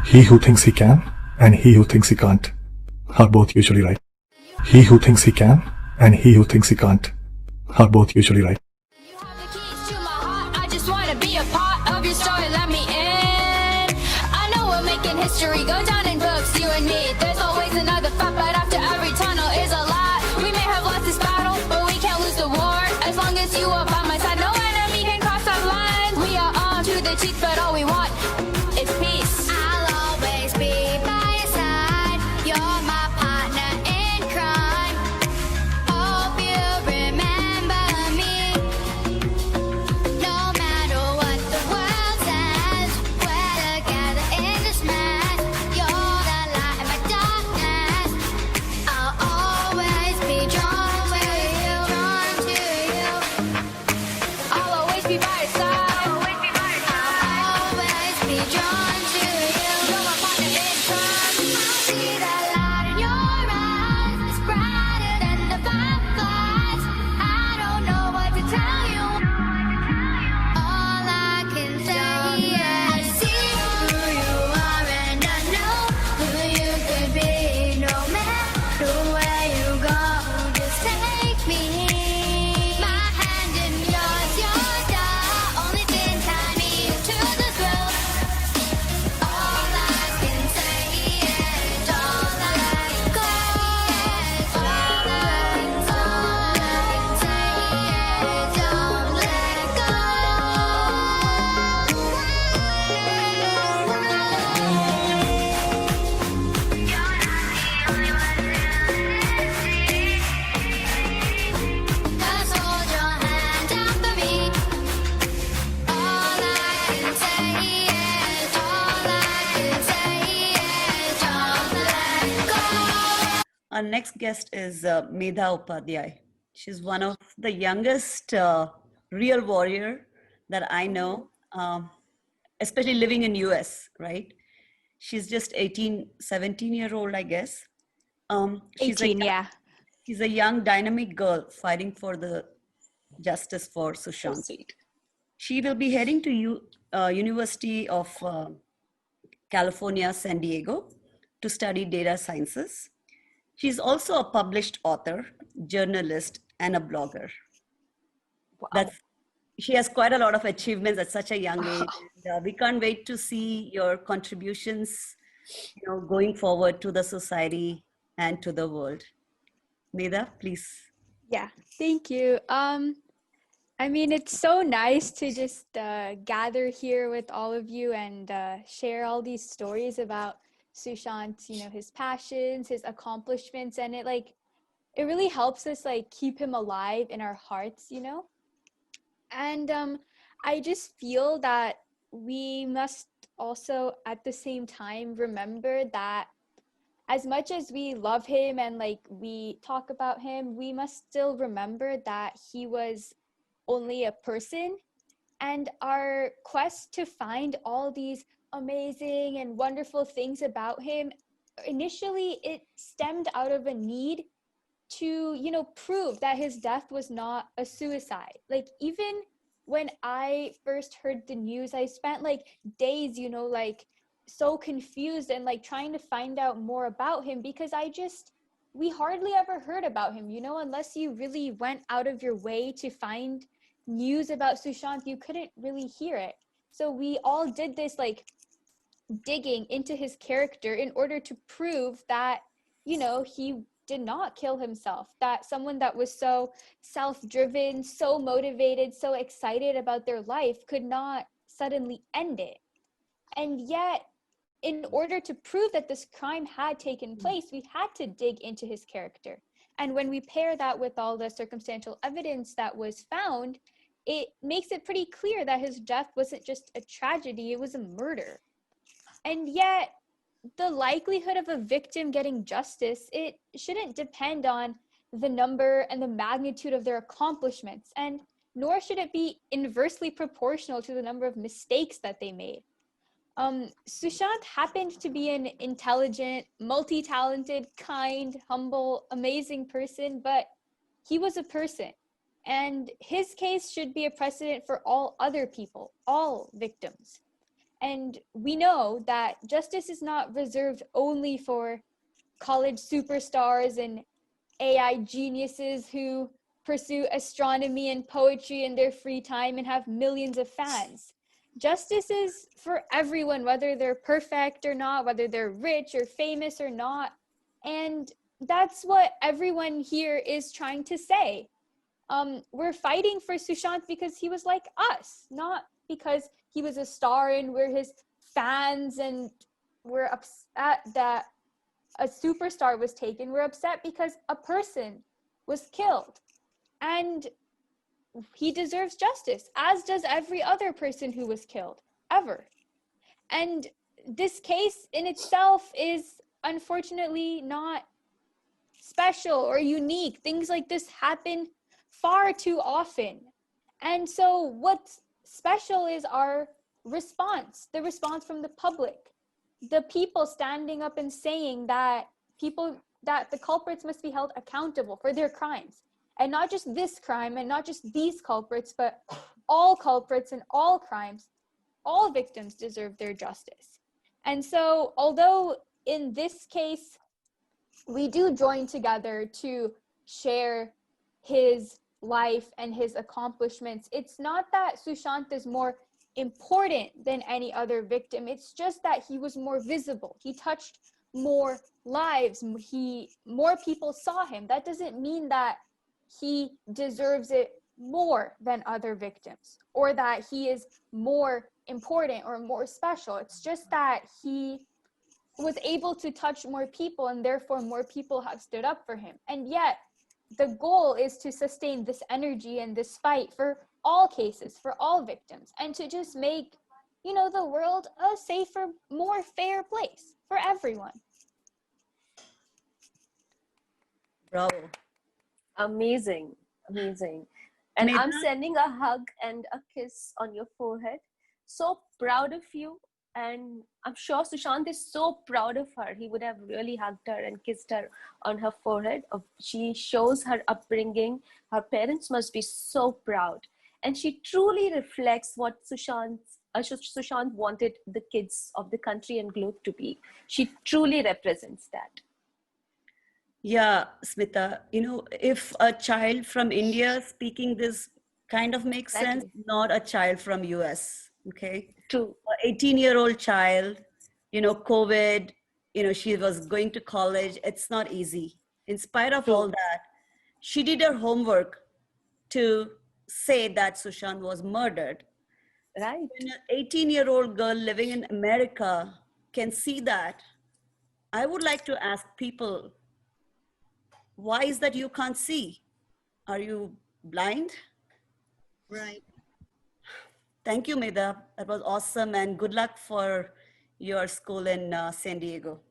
He who thinks he can and he who thinks he can't are both usually right. He who thinks he can and he who thinks he can't are both usually right. You have the keys to my heart. I just wanna be a part of your story. Let me in. I know we're making history. Go down in books, you and me. There's always another fight, but after every tunnel is a lot. We may have lost this battle, but we can't lose the war. As long as you are by my side, no enemy can cross our lines. We are armed to the teeth, but all we want is peace. I'll always be by your side. You're my partner in crime. Hope you remember me. No matter what the world says, we're together in this mess. You're the light in my darkness. I'll always be drawn to you, drawn to you. I'll always be by your side. I'll always be drawn to you. You're my partner in crime. I see the light in your eyes. It's brighter than the fireflies. I don't know what to tell you. All I can say is I see who you are and I know who you could be. No matter where you go, just take me. My hand in yours, you're the only thing tie me to the thrill. All I can say is don't let go. All I can say is don't let go. Just hold your hand out for me. All I can say is, all I can say is don't let go. Our next guest is Medha Upadhyay. She's one of the youngest real warrior that I know, especially living in US, right? She's just 17-year-old, I guess. She's 18, yeah. She's a young, dynamic girl fighting for the justice for Sushant. She will be heading to University of California, San Diego to study data sciences. She's also a published author, journalist, and a blogger. Wow. She has quite a lot of achievements at such a young age. And, we can't wait to see your contributions, going forward to the society and to the world. Medha, please. Yeah, thank you. I mean, it's so nice to just gather here with all of you and share all these stories about Sushant, his passions, his accomplishments, and it really helps us keep him alive in our hearts, And I just feel that we must also at the same time remember that as much as we love him and we talk about him, we must still remember that he was only a person, and our quest to find all these amazing and wonderful things about him, initially it stemmed out of a need to prove that his death was not a suicide. Even when I first heard the news, I spent days so confused and trying to find out more about him, because we hardly ever heard about him, unless you really went out of your way to find news about Sushant, you couldn't really hear it. So we all did this digging into his character in order to prove that he did not kill himself, that someone that was so self-driven, so motivated, so excited about their life could not suddenly end it. And yet, in order to prove that this crime had taken place, we had to dig into his character. And when we pair that with all the circumstantial evidence that was found, it makes it pretty clear that his death wasn't just a tragedy, it was a murder. And yet, the likelihood of a victim getting justice, it shouldn't depend on the number and the magnitude of their accomplishments, and nor should it be inversely proportional to the number of mistakes that they made. Sushant happened to be an intelligent, multi-talented, kind, humble, amazing person, but he was a person. And his case should be a precedent for all other people, all victims. And we know that justice is not reserved only for college superstars and AI geniuses who pursue astronomy and poetry in their free time and have millions of fans. Justice is for everyone, whether they're perfect or not, whether they're rich or famous or not. And that's what everyone here is trying to say. We're fighting for Sushant because he was like us, not because he was a star and we're his fans and we're upset that a superstar was taken. We're upset because a person was killed. And he deserves justice, as does every other person who was killed, ever. And this case in itself is unfortunately not special or unique. Things like this happen far too often. And so what's special is our response, the response from the public, the people standing up and saying that the culprits must be held accountable for their crimes. And not just this crime and not just these culprits, but all culprits and all crimes, all victims deserve their justice. And so, although in this case, we do join together to share his life and his accomplishments, it's not that Sushant is more important than any other victim. It's just that he was more visible. He touched more lives. More people saw him. That doesn't mean that he deserves it more than other victims or that he is more important or more special. It's just that he was able to touch more people and therefore more people have stood up for him. And yet the goal is to sustain this energy and this fight for all cases, for all victims, and to just make, the world a safer, more fair place for everyone. Bravo. Amazing. And I'm sending a hug and a kiss on your forehead. So proud of you. And I'm sure Sushant is so proud of her. He would have really hugged her and kissed her on her forehead. She shows her upbringing. Her parents must be so proud. And she truly reflects what Sushant wanted the kids of the country and globe to be. She truly represents that. Yeah, Smita, if a child from India speaking this kind of makes sense, not a child from US, okay? True. An 18-year-old child, COVID, she was going to college. It's not easy. In spite of all that, she did her homework to say that Sushant was murdered. Right. When an 18-year-old girl living in America can see that, I would like to ask people, why is that you can't see? Are you blind? Right. Thank you, Medha. That was awesome. And good luck for your school in San Diego.